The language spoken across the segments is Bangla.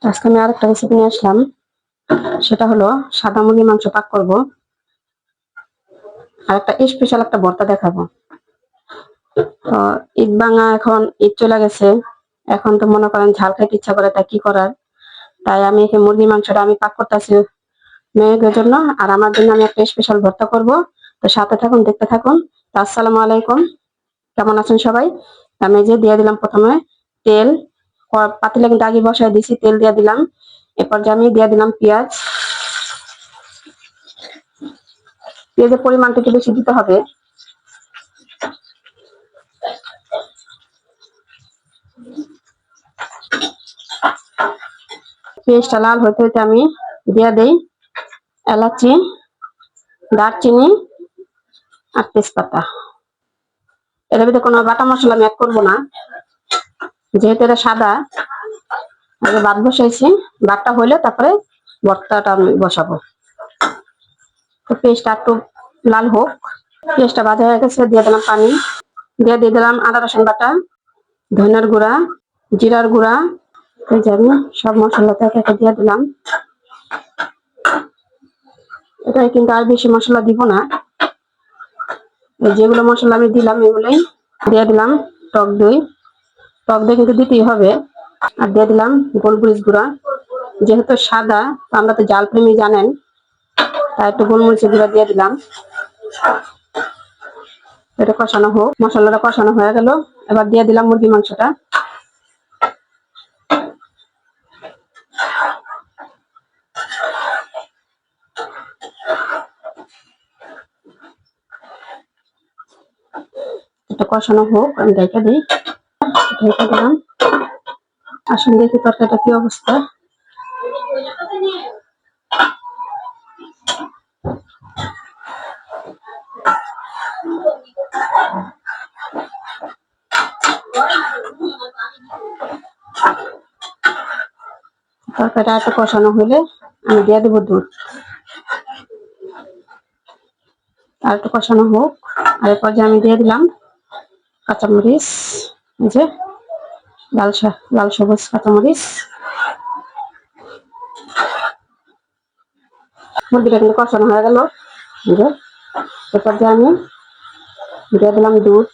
আজকে আমি আরেকটা রেসিপি নিয়ে আসলাম। সেটা হলো সাদা মুরগির মাংস পাক করব, আর একটা স্পেশাল একটা ভর্তা দেখাবো। তো ঈদ ভাঙা, এখন ঈদ চলে গেছে। এখন তো মনে করেন ঝাল খাইতে ইচ্ছা করে, তাই কি করার। তাই আমি এখানে মুরগির মাংসটা আমি পাক করতেছি মেয়েদের জন্য, আর আমার জন্য আমি একটা স্পেশাল ভর্তা করব। তো সাথে থাকুন, দেখতে থাকুন। তো আসসালামু আলাইকুম, কেমন আছেন সবাই? আমি যে দিয়ে দিলাম প্রথমে তেল, পাতিলে কিন্তু আগে বসায় দিছি, তেল দিয়ে দিলাম। এরপর যে আমি দিয়ে দিলাম পেঁয়াজ। পেঁয়াজের পরিমাণটা একটু বেশি দিতে হবে। পেঁয়াজটা লাল হতে হতে আমি দিয়ে দেই এলাচি, দারচিনি আর তেজপাতা। এর ভিতরে কোনো বাটা মশলা আমি অ্যাড করবো না, যেহেতু এটা সাদা। আগে ভাত বসাইছি, ভাতটা হইলে তারপরে ভর্তাটা আমি বসাবো। তো পেঁয়াজটা একটু লাল হোক। পেঁয়াজটা ভাজা হয়ে গেছে, দিয়ে দিলাম পানি, দিয়ে দিলাম আদা রসুন বাটা, ধনিয়ার গুঁড়া, জিরার গুঁড়া। এই যে আমি সব মশলা একে একে দিয়ে দিলাম। এটাই কিন্তু আর বেশি মশলা দিব না, যেগুলো মশলা আমি দিলাম এগুলোই দিয়ে দিলাম। টক দই, টক দই কিন্তু দিতেই হবে। আর দিয়ে দিলাম গোলমরিচ গুঁড়া, যেহেতু সাদা তো আমরা তো জাল প্রেমী জানেন, তাই একটু গোলমরিচের গুঁড়া দিয়ে দিলাম। এটা কষানো হোক, মশলাটা কষানো হয়ে গেল। এবার দিয়ে দিলাম মুরগি মাংসটা। এটা কষানো হোক, আমি ঢেকে দিই। ঢেকে দিলাম। আসুন দেখি তরকারিটা কি অবস্থা। তরকারিটা একটু কষানো হলে আমি দিয়ে দেবো দুধ। আর একটু কষানো হোক। আর এরপর যে আমি দিয়ে দিলাম কাঁচামরিচ, এই যে লাল সবুজ কাঁচামরিচ। মুরগিটা কিন্তু কষানো হয়ে গেল। এরপর যে আমি দিয়ে দিলাম দুধ।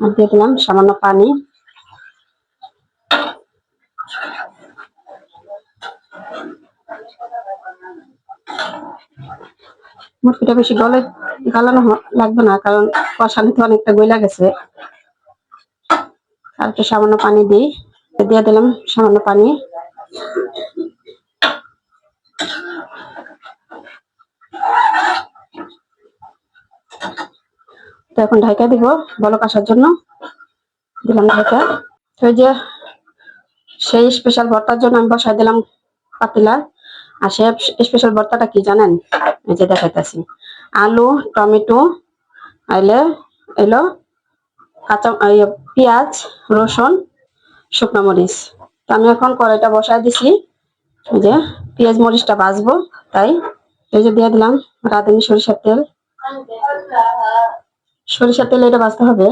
আর দিয়ে দিলাম সামান্য পানি। মুরগিটা বেশি গালানো লাগবে না, কারণ কষানো তো অনেকটা গইলা গেছে। আর একটু সামান্য পানি দিই, দিয়ে দিলাম সামান্য পানি। তো এখন ঢাকা দিব বলক আসার জন্য। দিলাম ঢাকা। তো যে সেই স্পেশাল ভর্তার জন্য আমি বসাই দিলাম পাতিলা। আর সে স্পেশাল ভর্তাটা কি জানেন? এই যে দেখাইতেছি, আলু, টমেটো, আইলে এলো কাঁচা পেঁয়াজ, রসুন, শুকনো মরিচ। তো আমি এখন কড়াইটা বসাই দিছি, এই যে পেঁয়াজ মরিচটা ভাজবো, তাই এই যে দিয়ে দিলাম রাঁধুনি সরিষার তেল। সরিষার তেল এটা ভাজতে হবে।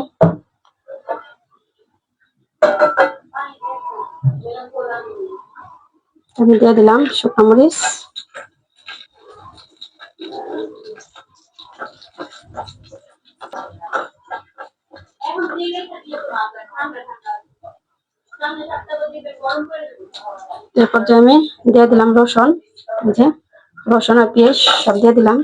আমি দিয়ে দিলাম শুকনো মরিচ। এরপর যে আমি দিয়ে দিলাম রসুন, যে রসুন আর পেঁয়াজ সব দিয়ে দিলাম।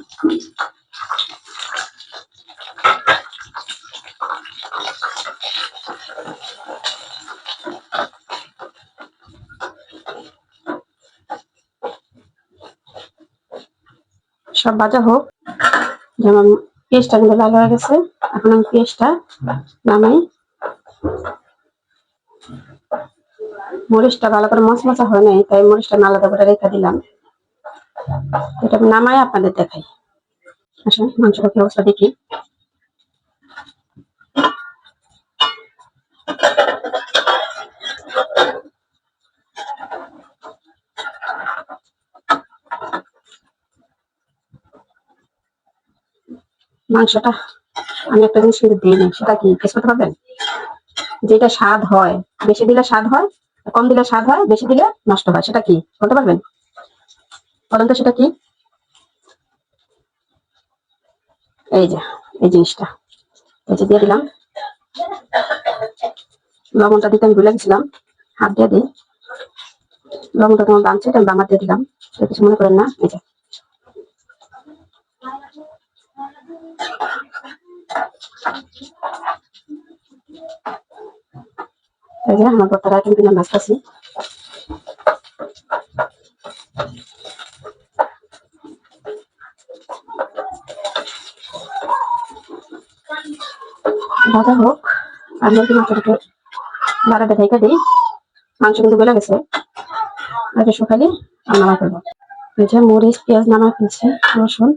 সব ভাজা হোক। যেমন পেঁয়াজটা কিন্তু লাল হয়ে গেছে, এখন আমি পেঁয়াজটা নামাই। মরিচটা ভালো করে মচমচা হয় নাই, তাই মরিচটা আলাদা করে রেখে দিলাম। এটা নামাই আপনাদের দেখাই। আসলে মাংসটা কি অবস্থা দেখি। মাংসটা আমি একটা জিনিস কিন্তু দিই না, সেটা কি গেস করতে পারবেন? যেটা স্বাদ হয়, বেশি দিলে স্বাদ হয়, কম দিলে স্বাদ হয়, বেশি দিলে নষ্ট হয়, সেটা কি বলতে পারবেন? বলেন তো সেটা কি? এই যে এই জিনিসটা, এই যে দিয়ে দিলাম। লবণটা দিতে আমি ভুলে গেছিলাম, হাত দিয়ে দিই। লবণটা তোমার বানছে, আমি বামার দিয়ে দিলাম, সেটা কিছু মনে করেন না। এই যে আমার বর্তারা কিন্তু দিলাম ভাজতেছি। ভাজা হোক, আর মুরগি মাংসটাকে বাড়াতে ঢেকে দিই। মাংস কিন্তু গলে গেছে, আগে শুকালে আমি নামাই ফেলবো। এই যে মরিচ পেঁয়াজ নামাই ফেলছি, রসুন,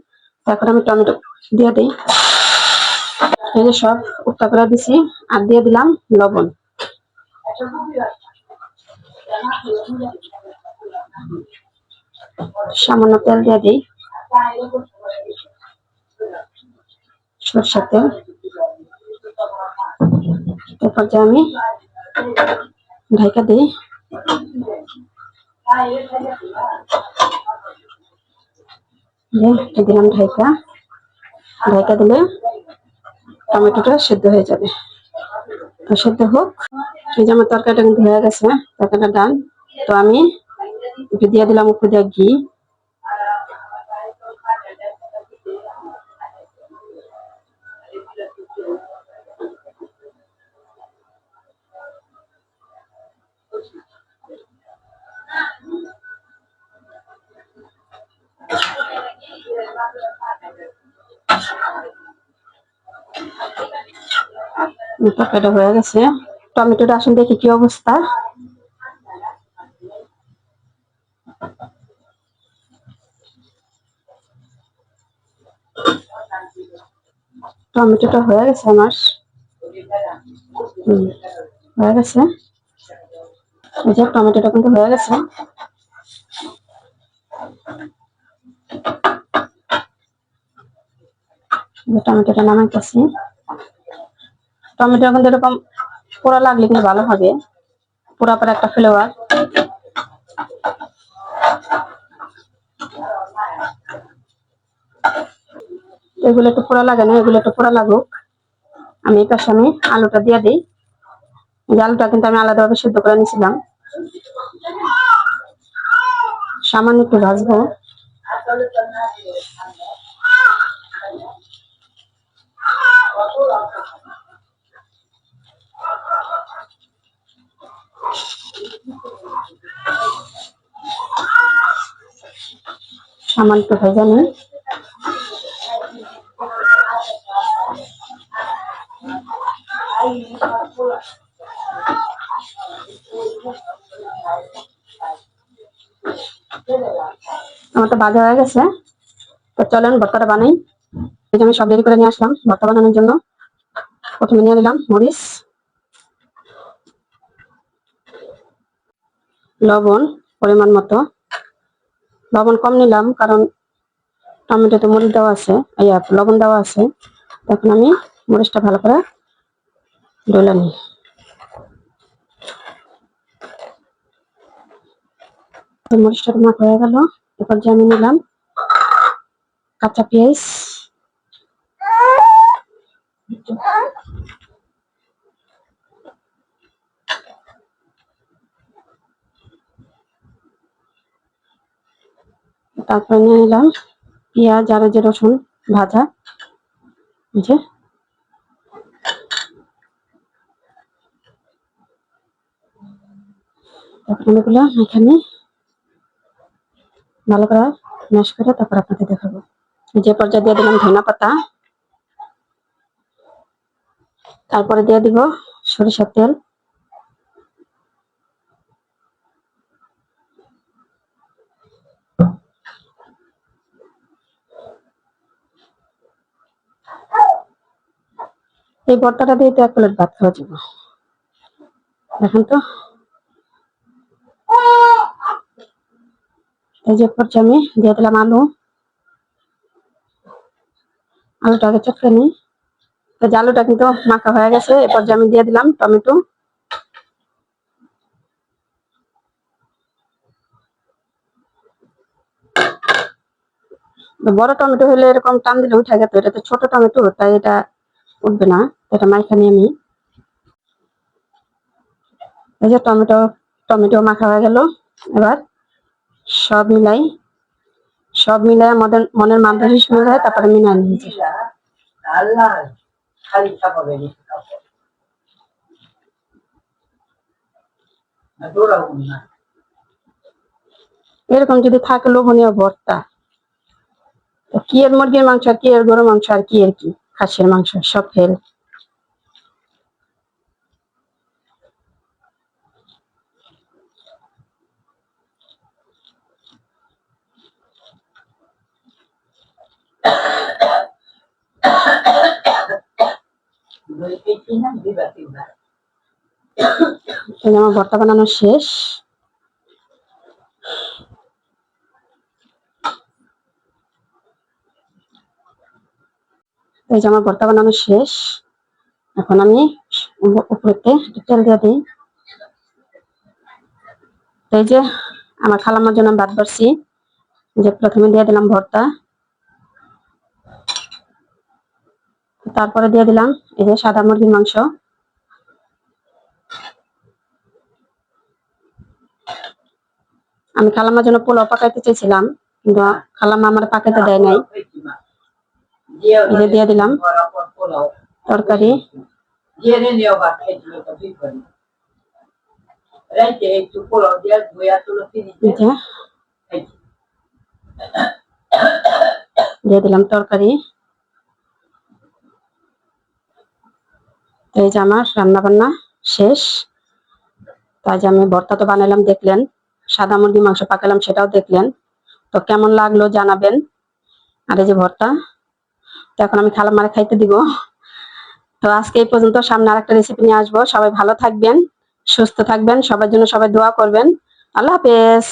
তারপর আমি টমেটো দিয়ে দিই। এই যে সব উত্তা করে দিছি, আর দিয়ে দিলাম লবণ। সামান্য তেল দিয়ে দিই, সরষের তেল। এরপর যে আমি ঢাকা দিই। দিলাম ঢাকা, ঢাকা দিলে টমেটোটা সেদ্ধ হয়ে যাবে। তো সেদ্ধ হোক। এই যে আমার তরকারিটা কিন্তু হয়ে গেছে, তরকারিটা ডান। তো আমি একটু দিয়ে দিলাম উপরে দিয়ে ঘি। তরকারিটা হয়ে গেছে, টমেটোটা আসলে দেখি কি অবস্থা। টমেটোটা হয়ে গেছে আমার, হয়ে গেছে। এই যে টমেটোটা কিন্তু হয়ে গেছে। টমেটোটা নামাইতেছি। টমেটো কিন্তু এরকম পোড়া লাগলে কিন্তু ভালো হবে, পোড়া পরে একটা ফ্লেভার। এগুলো একটু পোড়া লাগে না, এগুলো একটু পোড়া লাগুক। আমি এই পাশে আমি আলুটা দিয়ে দিই। আলুটা কিন্তু আমি আলাদাভাবে সিদ্ধ করে নিয়েছিলাম, সামান্য একটু ভাজবো। সামান্য একটু ভেজে নিই। আমার তো ভাজা হয়ে গেছে, তো চলেন ভর্তাটা বানাই। এই যে আমি সব রেডি করে নিয়ে আসলাম ভর্তা বানানোর জন্য। প্রথমে নিয়ে নিলাম মরিচ, লবণ পরিমাণ মতো। লবণ কম নিলাম কারণ টমেটোতে মরিচ দেওয়া আছে, লবণ দেওয়া আছে। এখন আমি মরিচটা ভালো করে ডলে নিই। মরিচটা মাখা হয়ে গেল। এরপর যে আমি নিলাম কাঁচা পেঁয়াজ, তারপরে নিয়ে নিলাম পেঁয়াজ আর যে রসুন ভাজা। যে এগুলো এখানে ভালো করে ম্যাশ করে তারপর আপনাদের দেখাবো। যে পর্যায়ে দিয়ে দিলাম ধনিয়া পাতা, তারপরে দিয়ে দিব সরিষার তেল, এই ভর্তাটা দিয়ে তো 1 প্লেট ভাত খাওয়া যাবে। দেখেন তো, এই যে পর্যায়ে আমি দিয়ে দিলাম আলু। আলুটা আগে চটকে নিই। তো আলুটা কিন্তু মাখা হয়ে গেছে। এরপর যে আমি দিয়ে দিলাম টমেটো। বড় টমেটো হলে এরকম টান দিলে উঠে গেত, এটা তো ছোট টমেটো, তাই এটা উঠবে না। এটা মাখা নিয়ে আমি এই যে টমেটো মাখা হয়ে গেল। এবার সব মিলাই আমাদের মনের মাধ্যমে শুরু হয়, তারপরে মিলাই নিয়েছি। এরকম যদি থাকে লোভনীয় ভর্তা, কি এর মুরগির মাংস, আর কি এর গরুর মাংস, আর কি এর কি খাসির মাংস, সব ফেল। আমার ভর্তা বানানো শেষ। এই যে আমার ভর্তা বানানো শেষ। এখন আমি উপরেতে তেল দিয়ে দিই। এই যে আমার খালাম্মার জন্য ভাত বাড়ছি, যে প্রথমে দিয়ে দিলাম ভর্তা, তারপরে দিয়ে দিলাম এই যে সাদা মুরগির মাংস। আমি খালাম্মার জন্য পোলাও পাকাইতে চেয়েছিলাম, কিন্তু খালাম্মা আমার পাকাইতে দেয় নাই। দিয়ে দিলাম তরকারি। দিয়ে দিলাম তরকারি। এই যে আমার রান্না বান্না শেষ। তাই যে আমি ভর্তা তো বানালাম, দেখলেন, সাদা মুরগি মাংস পাকালাম, সেটাও দেখলেন। তো কেমন লাগলো জানাবেন। আর এই যে ভর্তা, তো এখন আমি খালাম্মারে খাইতে দিব। তো আজকে এই পর্যন্ত, সামনে আরেকটা রেসিপি নিয়ে আসবো। সবাই ভালো থাকবেন, সুস্থ থাকবেন, সবার জন্য সবাই দোয়া করবেন। আল্লাহ হাফেজ।